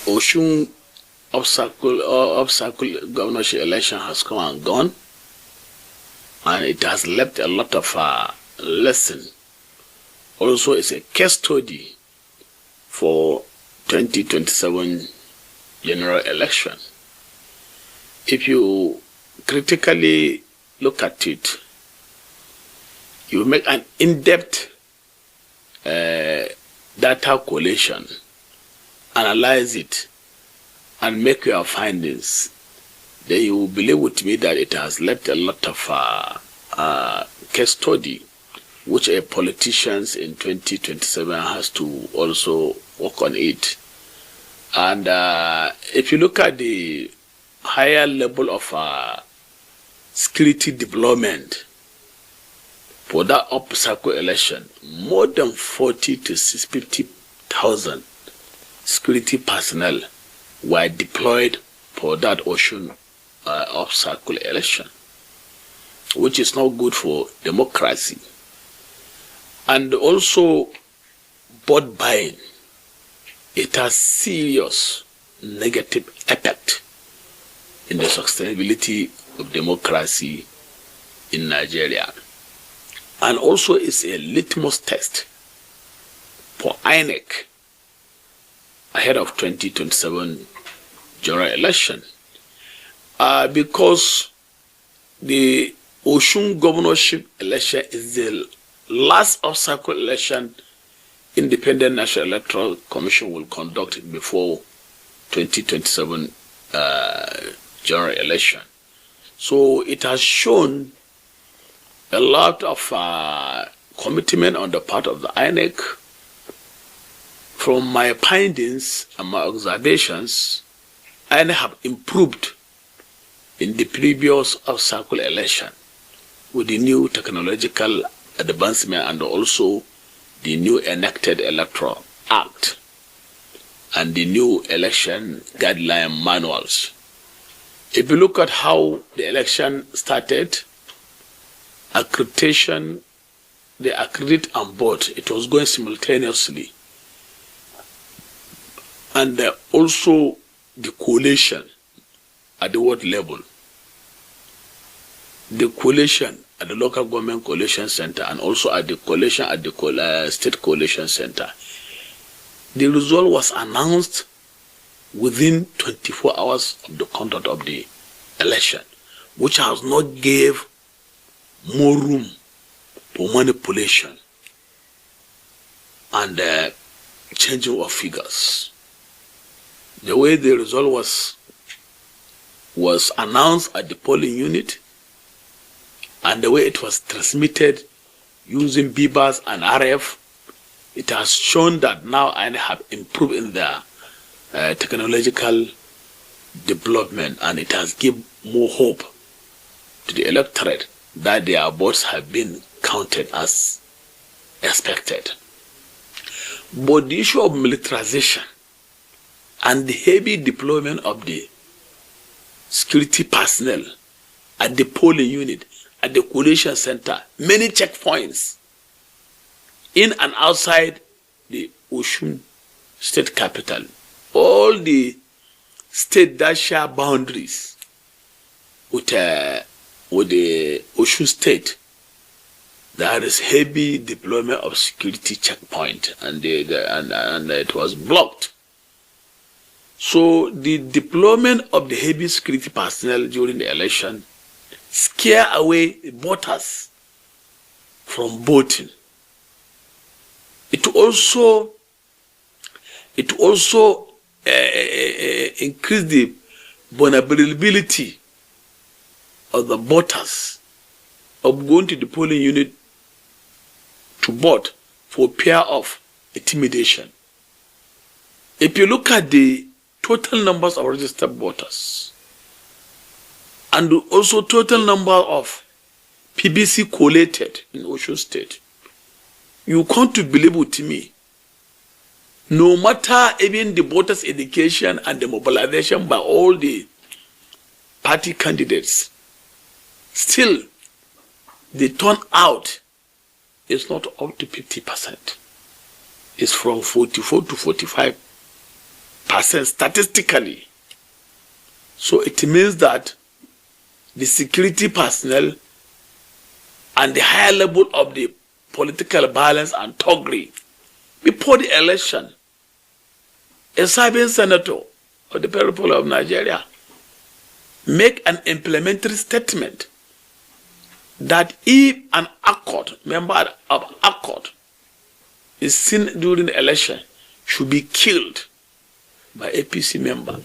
Osun obstacle governorship election has come and gone, and it has left a lot of lesson. Also, it's a case study for 2027 general election. If you critically look at it, you make an in-depth data collation, analyze it, and make your findings, then you will believe with me that it has left a lot of case study which a politicians in 2027 has to also work on it. And if you look at the higher level of security development for that up-cycle election, more than 40 to 50,000 security personnel were deployed for that Osun up-cycle election, which is not good for democracy. And also, vote buying, it has serious negative effect in the sustainability of democracy in Nigeria. And also, it's a litmus test for INEC ahead of 2027 general election, because the Osun governorship election is the last off-cycle election Independent National Electoral Commission will conduct before 2027 general election. So it has shown a lot of commitment on the part of the INEC. From my findings and my observations, INEC have improved in the previous off-cycle election with the new technological advancement and also the new enacted Electoral Act and the new election guideline manuals. If you look at how the election started, accreditation, the accredit and vote, it was going simultaneously. And also the collation at the ward level, the collation at the local government collation center, and also at the collation at the state collation center. The result was announced within 24 hours of the conduct of the election, which has not gave more room for manipulation and changing of figures. The way the result was announced at the polling unit and the way it was transmitted using BBAS and RF, it has shown that now I have improved in their technological development, and it has given more hope to the electorate that their votes have been counted as expected. But the issue of militarization and the heavy deployment of the security personnel at the polling unit, at the collation center, many checkpoints in and outside the Osun state capital, all the state that share boundaries with the Osun state, there is heavy deployment of security checkpoint, and it was blocked. So the deployment of the heavy security personnel during the election scare away the voters from voting. It also increased the vulnerability of the voters of going to the polling unit to vote for fear of intimidation. If you look at the total numbers of registered voters and also total number of PBC collated in Osun State, you come to believe with me, no matter even the voters' education and the mobilization by all the party candidates, still the turnout is not up to 50%. It's from 44 to 45 statistically. So it means that the security personnel and the higher level of the political violence and thuggery before the election, a serving senator of the people of Nigeria make an implementary statement that if an member of ACOT is seen during the election, should be killed by APC member.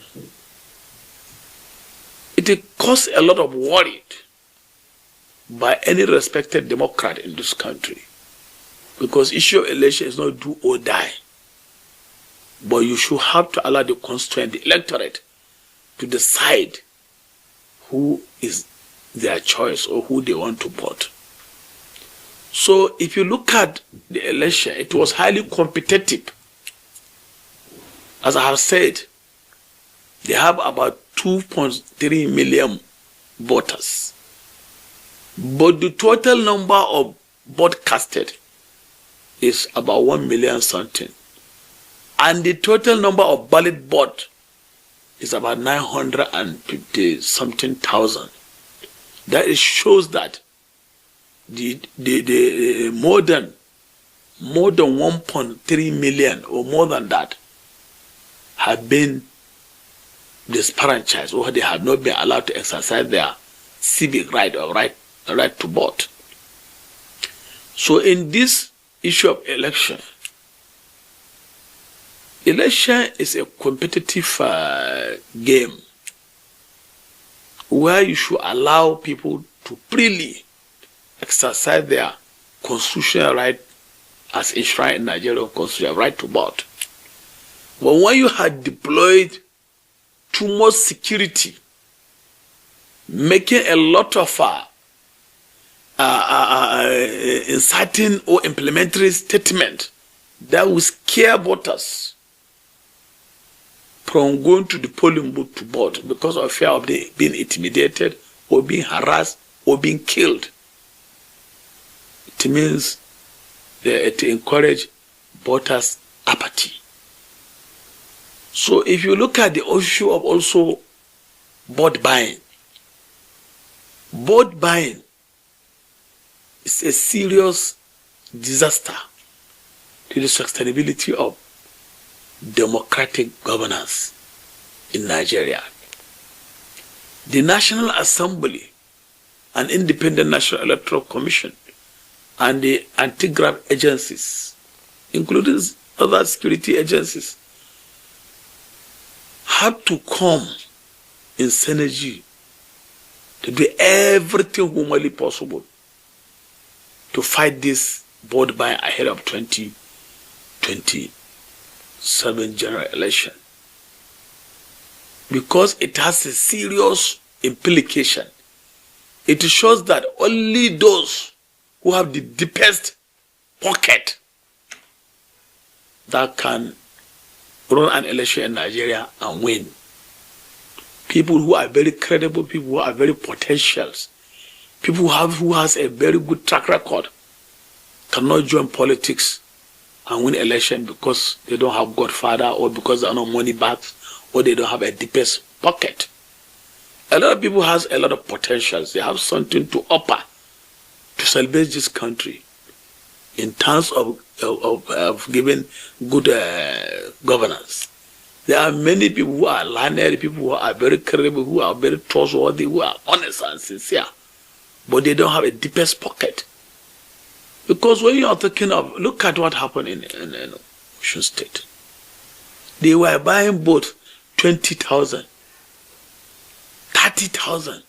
It caused a lot of worry by any respected Democrat in this country, because issue of election is not do or die, but you should have to allow the constituent, the electorate, to decide who is their choice or who they want to vote. So if you look at the election, it was highly competitive. As I have said, they have about 2.3 million voters. But the total number of votes casted is about 1 million something. And the total number of ballot votes is about 950 something thousand. That shows that the more than 1.3 million or more than that have been disfranchised, or they have not been allowed to exercise their civic right or right to vote. So in this issue of election is a competitive game where you should allow people to freely exercise their constitutional right as enshrined in Nigerian constitutional right to vote. But when you had deployed too much security, making a lot of inciting or implementary statement that will scare voters from going to the polling booth to vote because of fear of being intimidated or being harassed or being killed, it means to encourage voters' apathy. So if you look at the issue of also vote buying is a serious disaster to the sustainability of democratic governance in Nigeria. The National Assembly and Independent National Electoral Commission and the anti-graft agencies, including other security agencies, have to come in synergy to do everything humanly possible to fight this vote buying ahead of 2027 general election, because it has a serious implication. It shows that only those who have the deepest pocket that can run an election in Nigeria and win. People who are very credible, people who are very potential, people who has a very good track record cannot join politics and win election because they don't have godfather or because they are not money bags or they don't have a deepest pocket. A lot of people has a lot of potentials. They have something to offer to salvage this country in terms of giving good governance. There are many people who are learned, people who are very credible, who are very trustworthy, who are honest and sincere, but they don't have a deepest pocket. Because when you are talking of, look at what happened in Osun State. They were buying both 20,000, 30,000.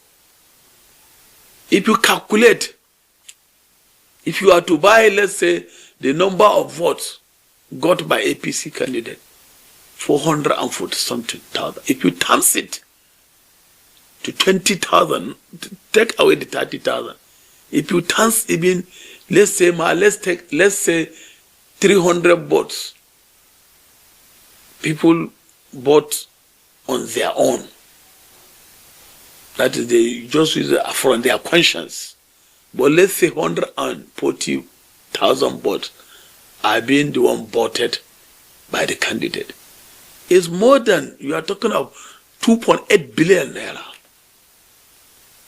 If you calculate, if you are to buy, let's say, the number of votes got by APC candidate, 440 something thousand. If you times it to 20,000, take away the 30,000. If you times even, let's say 300 votes, people vote on their own. That is, they just use it from their conscience. But let's say 140,000 votes are being the one voted by the candidate. is more than, you are talking of 2.8 billion naira.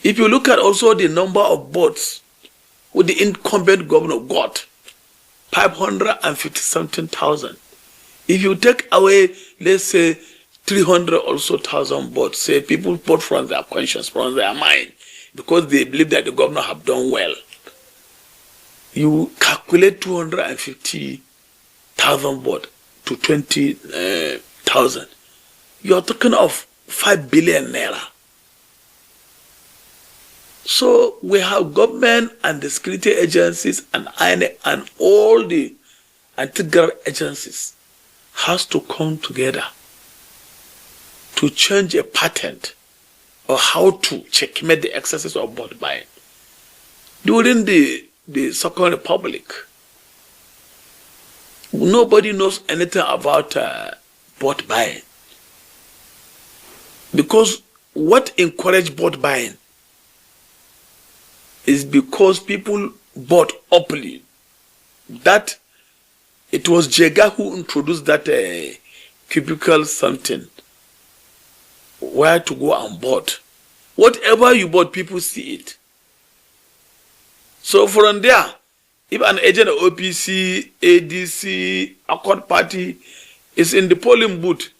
If you look at also the number of boats with the incumbent governor got, 550-something,000. If you take away, let's say, 300 also thousand boats, say people bought from their conscience, from their mind, because they believe that the governor have done well. You calculate 250,000 boats to 20,000. You are talking of 5 billion naira. So we have government and the security agencies and INEC and all the anti-graft agencies has to come together to change a pattern of how to checkmate the excesses of boat buying. During the Second Republic, nobody knows anything about boat buying. Because what encouraged boat buying is because people bought openly. That it was Jega who introduced that cubicle something where to go and board. Whatever you bought, people see it. So from there, if an agent of APC, ADC, Accord Party is in the polling booth,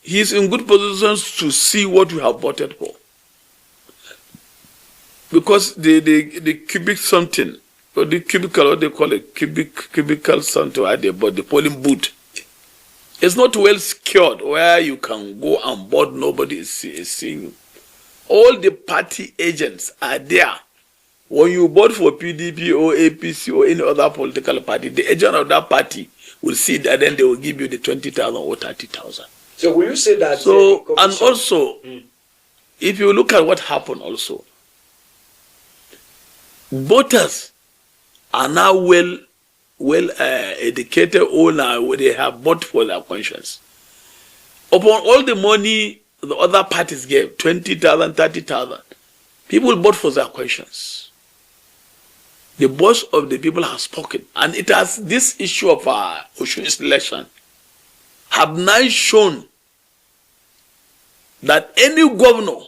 he is in good positions to see what you have voted for. Because the cubic something, or the cubicle, what they call it, cubicle something, where they bought the polling booth, it's not well secured where you can go and board, nobody is seeing you. All the party agents are there. When you vote for PDP or APC or any other political party, the agent of that party will see that, then they will give you the 20,000 or 30,000. So will you say that? So, and also, if you look at what happened also, voters are now well educated, or now they have bought for their conscience. Upon all the money the other parties gave, 20,000, 30,000, people bought for their conscience. The voice of the people has spoken, and it has, this issue of Osun's election have now shown that any governor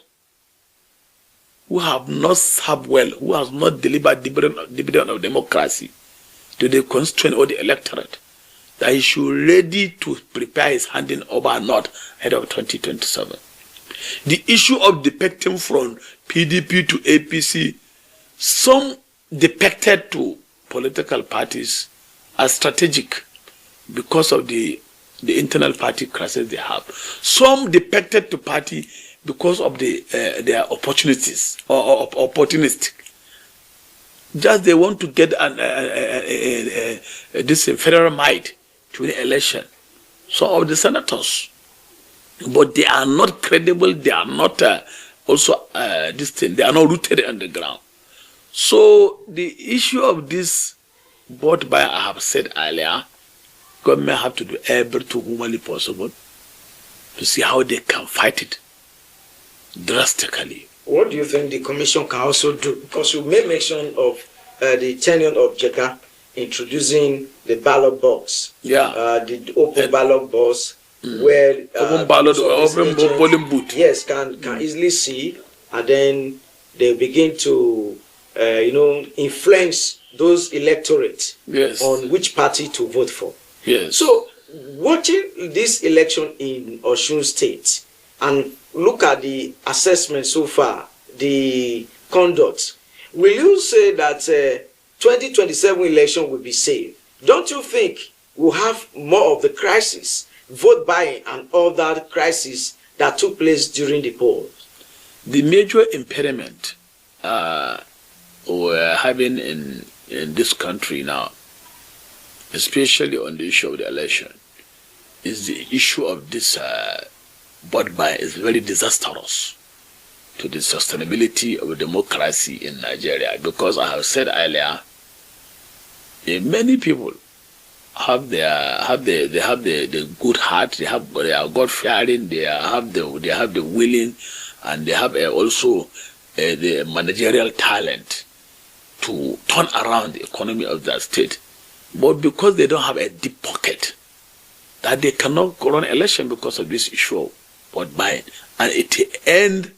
who have not served well, who has not delivered dividend of democracy to the constituent or the electorate, that he should ready to prepare his handing over or not ahead of 2027. The issue of defecting from PDP to APC, some defected to political parties are strategic because of the internal party crisis they have. Some defected to party because of their opportunities or opportunistic. Just they want to get this federal might to the election. Some of the senators, but they are not credible. They are not also this thing. They are not rooted on the ground. So the issue of this vote buy, I have said earlier, government have to do everything humanly possible to see how they can fight it drastically. What do you think the commission can also do? Because you made mention of the tenure of Jega introducing the ballot box. Yeah. The open ballot box where open ballot, open polling booth. Yes, can easily see, and then they begin to influence those electorates on which party to vote for. Yes. So, watching this election in Osun State and look at the assessment so far, the conduct, will you say that 2027 election will be safe? Don't you think we'll have more of the crisis, vote buying and all that crisis that took place during the polls? The major impediment we're having in this country now, especially on the issue of the election, is the issue of this vote buy is very disastrous to the sustainability of democracy in Nigeria. Because I have said earlier, many people have the good heart, they are God fearing, they have the willing, and they have also the managerial talent to turn around the economy of that state. But because they don't have a deep pocket, that they cannot run election because of this issue of vote buying. And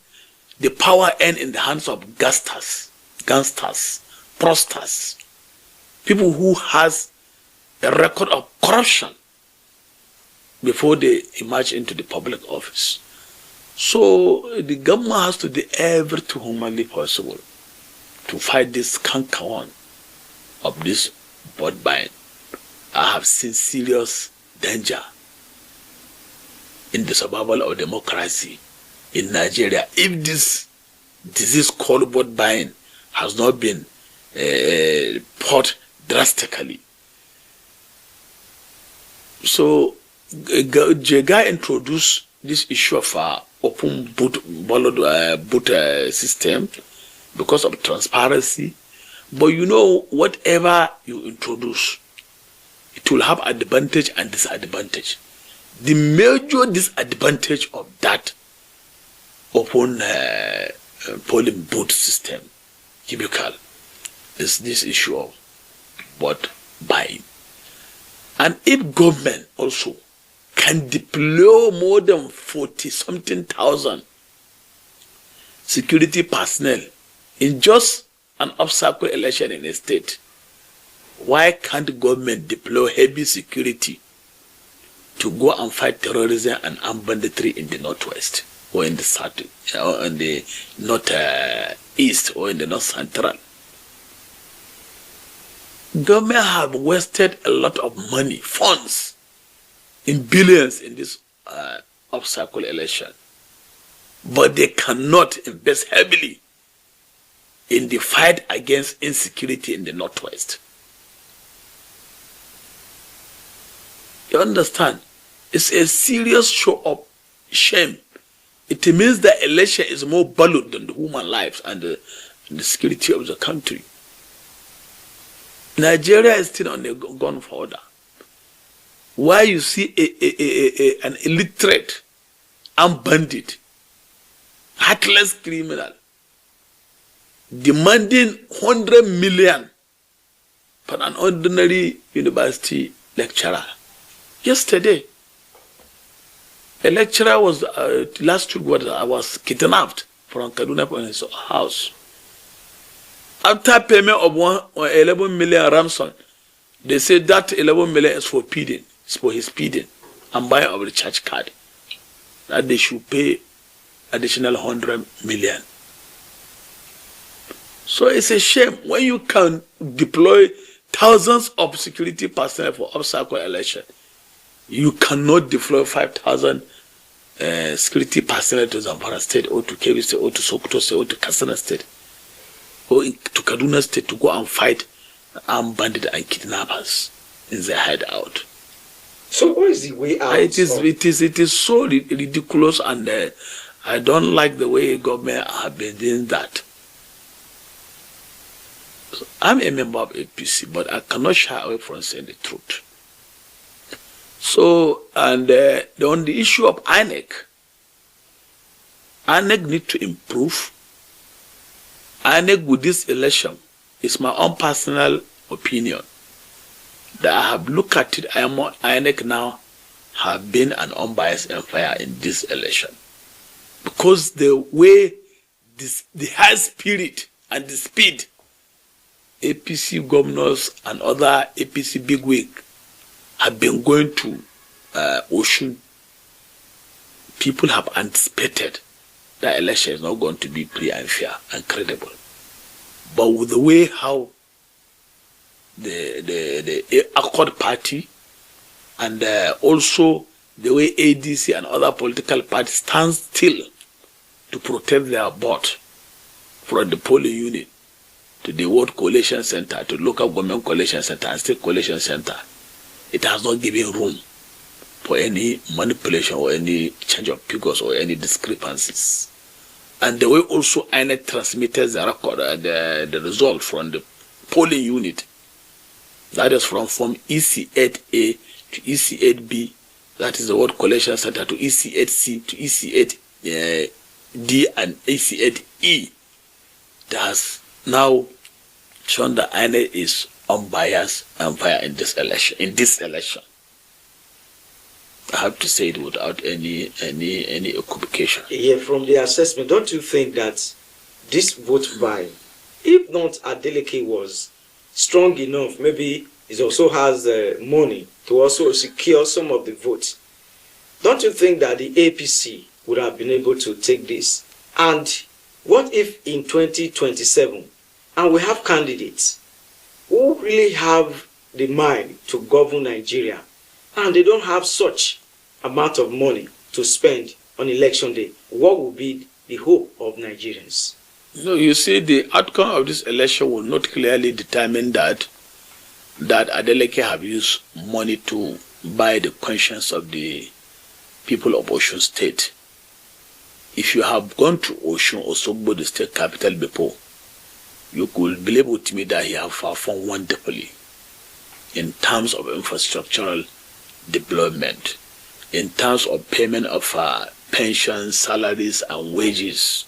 the power end in the hands of gangsters, fraudsters, people who has a record of corruption before they emerge into the public office. So the government has to do everything humanly possible to fight this cankerworm of this vote buying. I have seen serious danger in the survival of democracy in Nigeria if this disease called vote buying has not been fought drastically. So Jega introduced this issue of open boot system because of transparency. But you know, whatever you introduce, it will have advantage and disadvantage. The major disadvantage of that open polling booth system, cubicle, is this issue of vote buying. And if government also can deploy more than 40-something thousand security personnel in just an off-cycle election in a state, why can't government deploy heavy security to go and fight terrorism and armed banditry in the northwest or in the south, or in the northeast or in the north central? Government have wasted a lot of money, funds, in billions in this off-cycle election, but they cannot invest heavily in the fight against insecurity in the northwest. You understand? It's a serious show of shame. It means that election is more valued than the human lives and the security of the country. Nigeria is still on the gun fodder. Why you see an illiterate, armed bandit, heartless criminal demanding 100 million for an ordinary university lecturer? Yesterday, a lecturer was last week was kidnapped from Kaduna from his house. After payment of 11 million ransom, they said that 11 million is for feeding, it's for his feeding and buying of the church card. That they should pay additional 100 million. So it's a shame when you can deploy thousands of security personnel for off-cycle election. You cannot deploy 5,000 security personnel to Zamfara State or to Kebbi State or to Sokoto State or to Katsina State or to Kaduna State to go and fight armed bandits and kidnappers in their hideout. So what is the way out? It is so ridiculous, and I don't like the way government have been doing that. So I'm a member of APC, but I cannot shy away from saying the truth. So, and on the issue of INEC need to improve. INEC with this election is my own personal opinion that I have looked at it. INEC now have been an unbiased empire in this election, because the way the high spirit and the speed APC governors and other APC bigwig have been going to Osun, people have anticipated that election is not going to be free and fair and credible. But with the way how the Accord Party and also the way ADC and other political parties stand still to protect their vote from the polling unit to the World Coalition Center, to local government coalition center and state coalition center, it has not given room for any manipulation or any change of figures or any discrepancies. And the way also INEC transmitted the record, the result from the polling unit, that is from EC8A to EC8B, that is the World Coalition Center, to EC8C to EC8D and EC8E, that has now shown that INEC is unbiased and fair in this election. I have to say it without any equivocation. Yeah, from the assessment, don't you think that this vote buying, if not Adeleke was strong enough, maybe he also has money to also secure some of the votes, don't you think that the APC would have been able to take this? And what if in 2027, and we have candidates who really have the mind to govern Nigeria, and they don't have such amount of money to spend on election day, what will be the hope of Nigerians? No, you see, the outcome of this election will not clearly determine that Adeleke have used money to buy the conscience of the people of Osun State. If you have gone to Osun, Osogbo, the state capital before, you could believe with me that he have performed wonderfully in terms of infrastructural development, in terms of payment of pensions, salaries, and wages,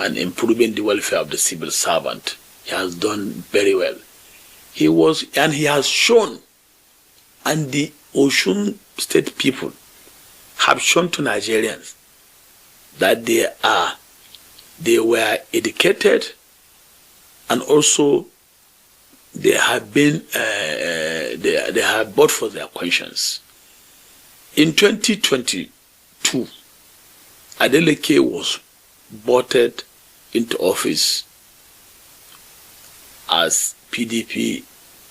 and improving the welfare of the civil servant. He has done very well. He has shown, and the Osun State people have shown to Nigerians that they were educated, and also they have been they have bought for their conscience. In 2022, Adeleke was voted into office as PDP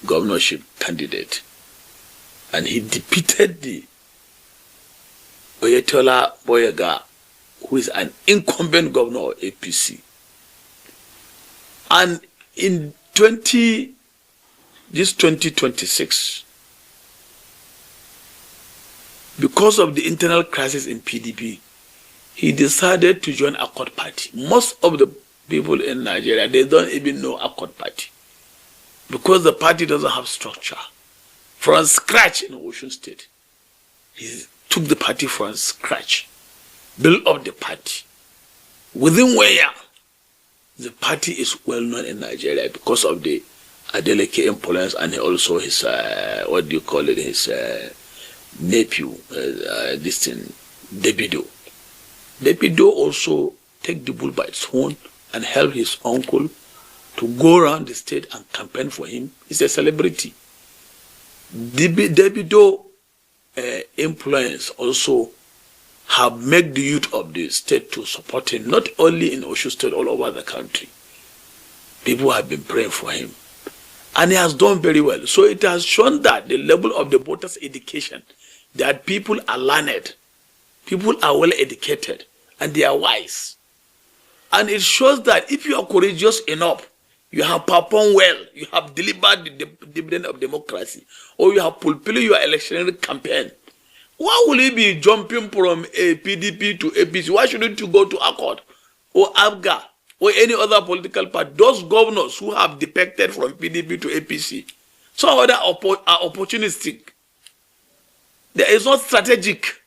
governorship candidate, and he defeated the Oyetola Boyega, who is an incumbent governor of APC. And in 2026, because of the internal crisis in PDP, he decided to join Accord Party. Most of the people in Nigeria, they don't even know Accord Party, because the party doesn't have structure. From scratch in Osun State, he took the party from scratch, built up the party. Within 1 year, the party is well known in Nigeria because of the Adeleke influence, and also his his nephew, Davido. Davido also take the bull by its horn and help his uncle to go around the state and campaign for him. He's a celebrity. Davido influence also have made the youth of the state to support him, not only in Osun State, all over the country. People have been praying for him, and he has done very well. So it has shown that the level of the voters' education, that people are learned, people are well educated, and they are wise. And it shows that if you are courageous enough, you have performed well, you have delivered the dividend of democracy, or you have fulfilled your electionary campaign, why will you be jumping from a PDP to APC? Why shouldn't you go to Accord or ABGA or any other political party? Those governors who have defected from PDP to APC, some of them are opportunistic. There is not strategic.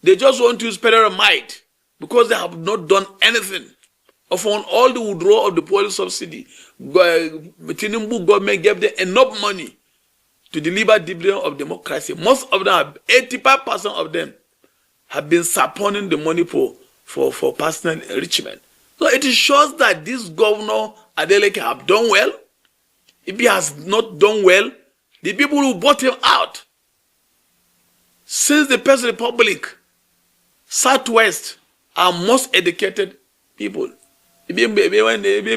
They just want to use federal might because they have not done anything. Upon all the withdrawal of the police subsidy, Tinubu government gave them enough money to deliver dividend of democracy. Most of them, 85% of them, have been supporting the money for personal enrichment. So it shows that this governor Adeleke have done well. If he has not done well, the people who bought him out, since the First Republic, Southwest are most educated people. Even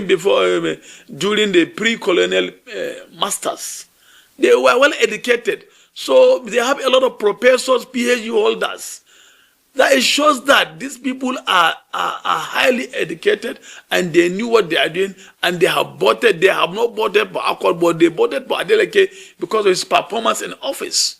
before, during the pre-colonial masters, they were well educated. So they have a lot of professors, PhD holders. That shows that these people are highly educated, and they knew what they are doing, and they have voted. They have not voted for Accord, but they voted for Adeleke because of his performance in office.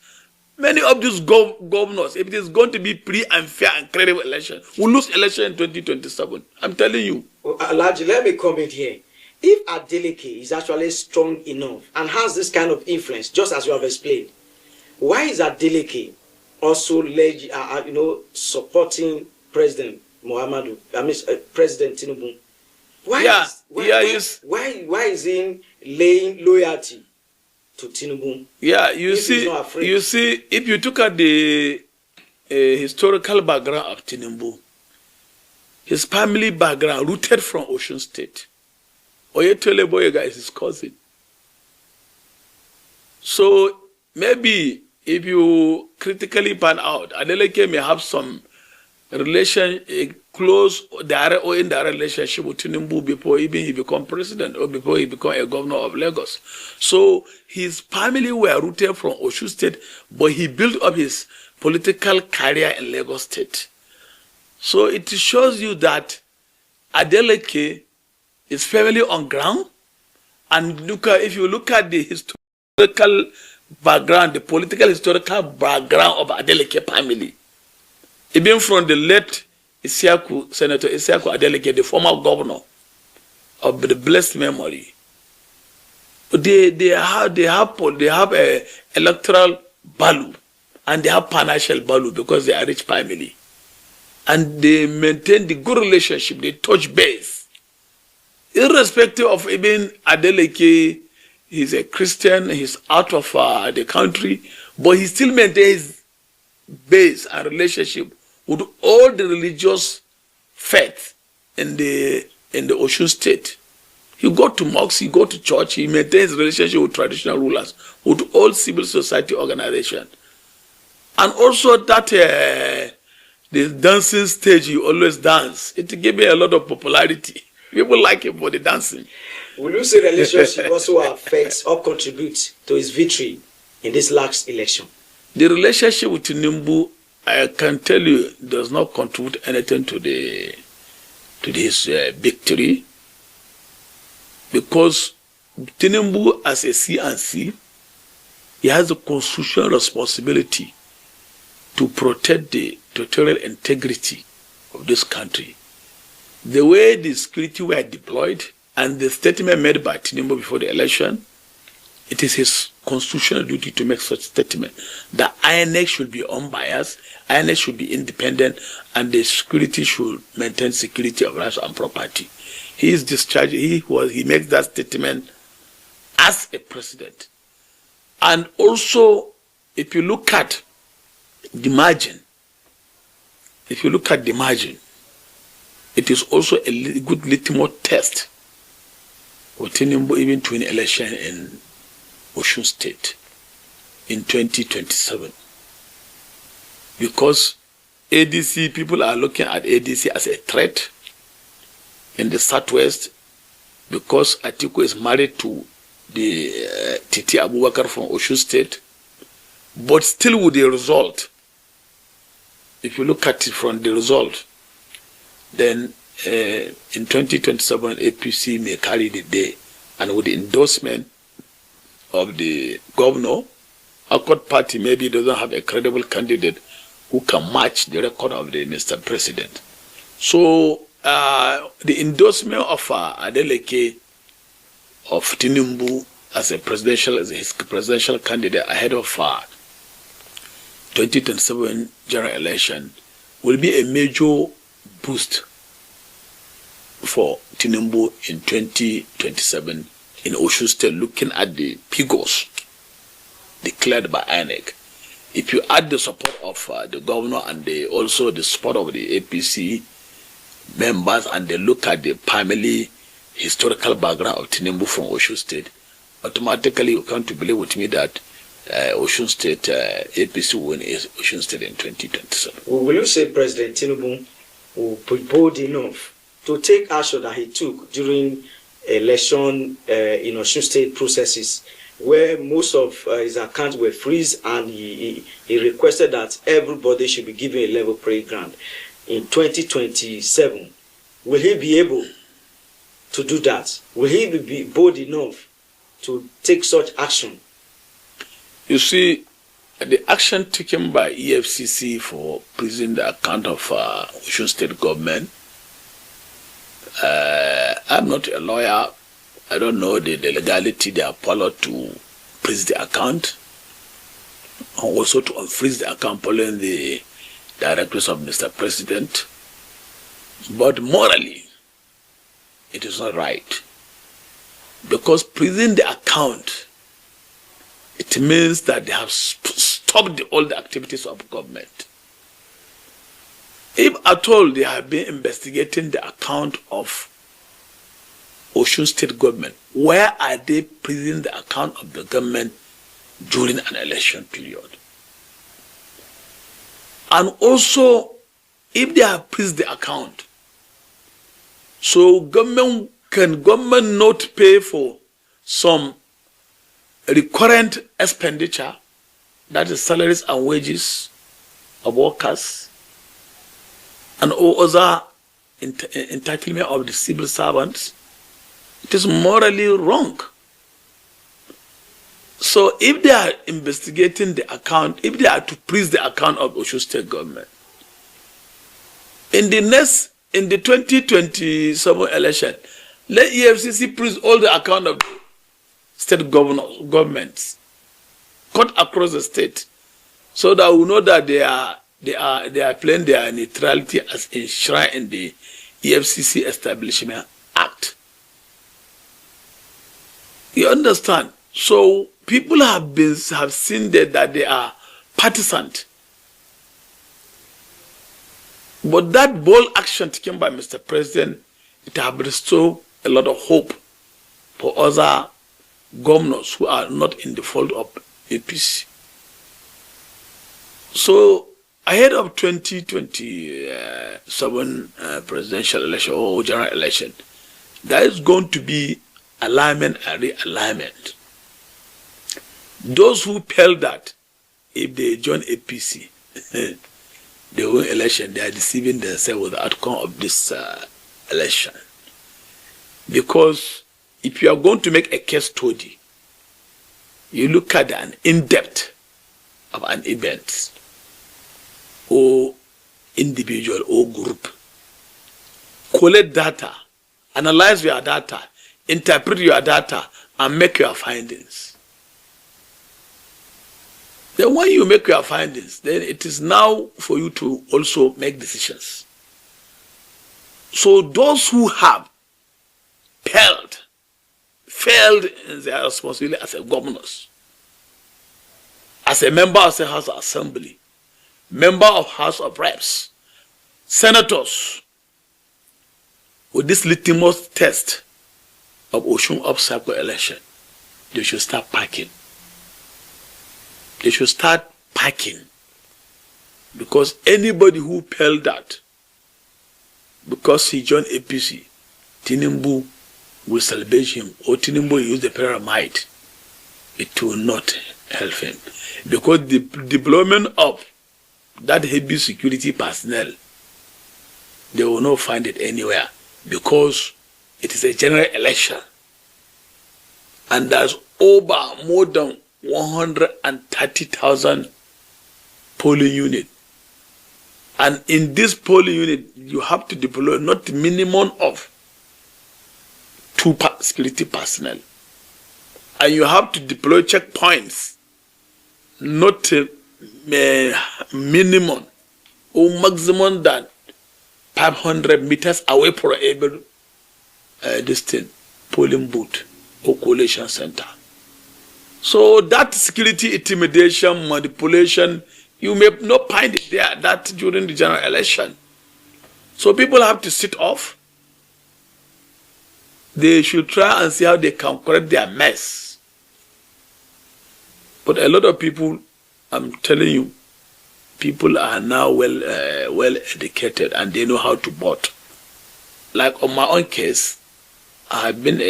Many of these governors, if it is going to be free and fair and credible election, will lose election in 2027. I'm telling you. Well, Alhaji, let me comment here. If Adeleke is actually strong enough and has this kind of influence, just as you have explained, why is Adeleke also supporting President President Tinubu? Why is he laying loyalty to Tinubu? Yeah, you see, if you look at the historical background of Tinubu, his family background rooted from Osun State. Oyetole Boyega is his cousin. So maybe if you critically pan out, Adeleke may have some relation, a close direct or indirect relationship with Tinubu before even he become president or before he become a governor of Lagos. So his family were rooted from Osun State, but he built up his political career in Lagos State. So it shows you that Adeleke is fairly on ground. And if you look at the historical background, the political historical background of Adeleke family, even from the late Senator Isiaku Adeleke, the former governor of the blessed memory, they have a electoral value and they have financial value because they are rich family, and they maintain the good relationship. They touch base, irrespective of even Adeleke. He's a Christian. He's out of the country, but he still maintains base and relationship with all the religious faith in the Osun State. He go to mosques, he go to church, he maintains relationship with traditional rulers, with all civil society organizations. And also that the dancing stage, he always dance. It gave me a lot of popularity. People like him for the dancing. Will you say relationship also affects or contributes to his victory in this last election? The relationship with Tinubu, I can tell you, does not contribute anything to his victory, because Tinubu, as a CNC, he has a constitutional responsibility to protect the territorial integrity of this country. The way the security were deployed and the statement made by Tinubu before the election, it is his constitutional duty to make such statement. The INEC should be unbiased, INEC should be independent, and the security should maintain security of lives and property. He is discharged. He makes that statement as a president. And also, if you look at the margin, it is also a good litmus test for Tinubu even to win election in Osun State in 2027. Because ADC, people are looking at ADC as a threat in the Southwest, because Atiku is married to the Titi Abubakar from Osun State. But still with the result, if you look at it from the result, then in 2027, APC may carry the day, and with the endorsement of the governor, Accord Party maybe doesn't have a credible candidate who can match the record of the Mr. President. So the endorsement of Adeleke of Tinubu as his presidential candidate ahead of 2027 general election will be a major boost for Tinubu in 2027 in Osun State, looking at the figures declared by INEC. If you add the support of the governor and also the support of the APC members, and they look at the family historical background of Tinubu from Osun State, automatically you come to believe with me that Osun State, APC will win Osun State in 2027. Will you say President Tinubu will be bold enough to take action that he took during election in Osun State processes, where most of his accounts were freeze, and he requested that everybody should be given a level playing ground in 2027? Will he be able to do that? Will he be bold enough to take such action? You see, the action taken by EFCC for freezing the account of Osun State government, I'm not a lawyer. I don't know the legality they have followed to freeze the account, and also to unfreeze the account following the directives of Mr. President. But morally, it is not right, because freezing the account it means that they have stopped all the activities of government. If at all they have been investigating the account of Osun State government, where are they freezing the account of the government during an election period? And also, if they have freezed the account, so can government not pay for some recurrent expenditure, that is salaries and wages of workers, and all other entitlement of the civil servants? It is morally wrong. So if they are investigating the account, if they are to freeze the account of Osun State government, in the 2027 election, let EFCC freeze all the account of state governments cut across the state, so that we know that they are playing their neutrality as enshrined in the EFCC Establishment Act. You understand? So people have seen that they are partisan. But that bold action taken by Mr. President, it has restored a lot of hope for other governors who are not in the fold of APC. So ahead of 2027 presidential election or general election, there is going to be alignment and realignment. Those who felt that if they join APC, they win election, they are deceiving themselves with the outcome of this election. Because if you are going to make a case study, you look at an in-depth of an event or individual or group, collect data, analyze your data, interpret your data, and make your findings. Then when you make your findings, then it is now for you to also make decisions. So those who have failed in their responsibility as a governors, as a member of the House of Assembly, member of House of Reps, senators, with this litmus test of Osun up-cycle election, they should start packing. They should start packing. Because anybody who failed that, because he joined APC, Tinubu will celebrate him, or Tinubu will use the pyramid, it will not help him. Because the deployment of that heavy security personnel, they will not find it anywhere, because it is a general election. And there's more than 130,000 polling units. And in this polling unit, you have to deploy not the minimum of 2 security personnel. And you have to deploy checkpoints, not minimum or maximum than 500 meters away from every polling booth or collation center. So that security intimidation, manipulation, you may not find it there that during the general election. So people have to sit off. They should try and see how they can correct their mess. But a lot of people, I'm telling you, people are now well educated and they know how to vote. Like on my own case, I have been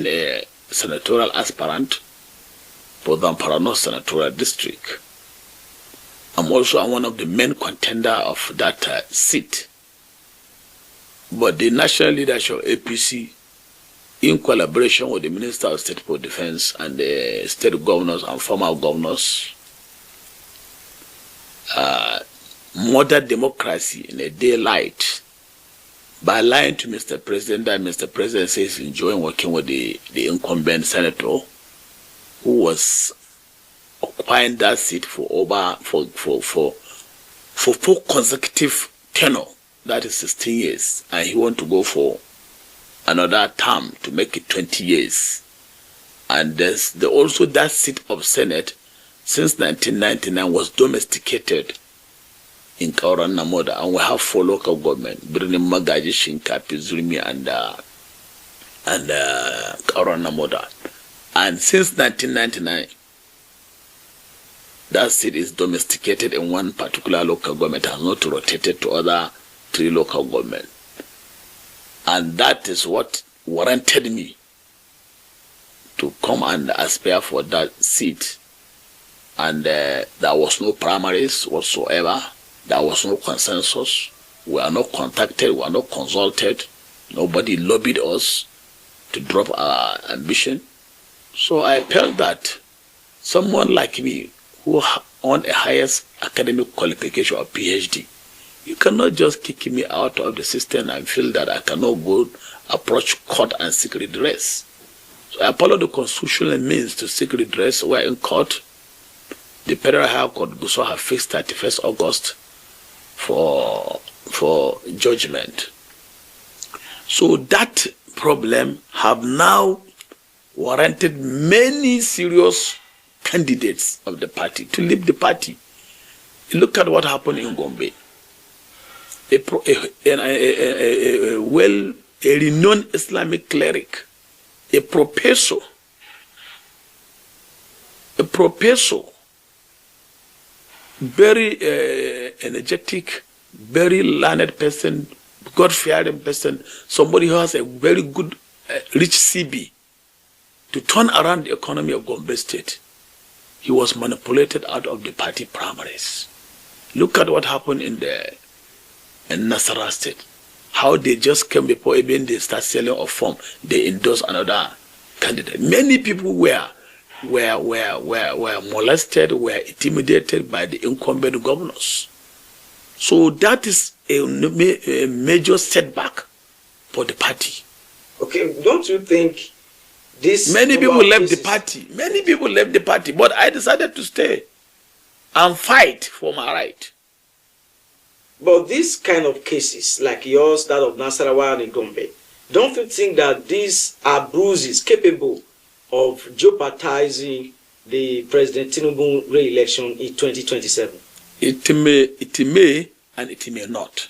a senatorial aspirant for the Zamfara senatorial district. I'm one of the main contender of that seat. But the national leadership of APC, in collaboration with the Minister of State for Defense and the state governors and former governors, modern democracy in a daylight, by lying to Mr. President that Mr. President says he's enjoying working with the incumbent senator who was occupying that seat for 4 consecutive tenure, that is 16 years, and he wants to go for another term to make it 20 years. And also that seat of Senate since 1999 was domesticated in Kauran Namoda, and we have 4 local government, Birnin Magaji, Shinkapi, Zurmi, and Kauran Namoda. And since 1999, that seat is domesticated in one particular local government, has not rotated to other 3 local government. And that is what warranted me to come and aspire for that seat. And there was no primaries whatsoever. There was no consensus. We are not contacted. We are not consulted. Nobody lobbied us to drop our ambition. So I felt that someone like me who on a highest academic qualification or PhD, you cannot just kick me out of the system and feel that I cannot go approach court and seek redress. So I followed the constitutional means to seek redress. We're in court. The Federal High Court Gusau have fixed 31st August for judgment. So that problem have now warranted many serious candidates of the party to leave the party. Look at what happened in Gombe. A renowned Islamic cleric, a professor, very energetic, very learned person, God-fearing person, somebody who has a very good, rich CB, to turn around the economy of Gombe State. He was manipulated out of the party primaries. Look at what happened in Nasarawa State. How they just came before even they start selling a form, they endorse another candidate. Many people were molested, were intimidated by the incumbent governors. So that is a major setback for the party. Okay, don't you think this... Many people left the party. Many people left the party, but I decided to stay and fight for my right. But these kind of cases, like yours, that of Nasarawa and Gombe, don't you think that these are bruises capable of jeopardizing the President Tinubu re-election in 2027? It may and it may not.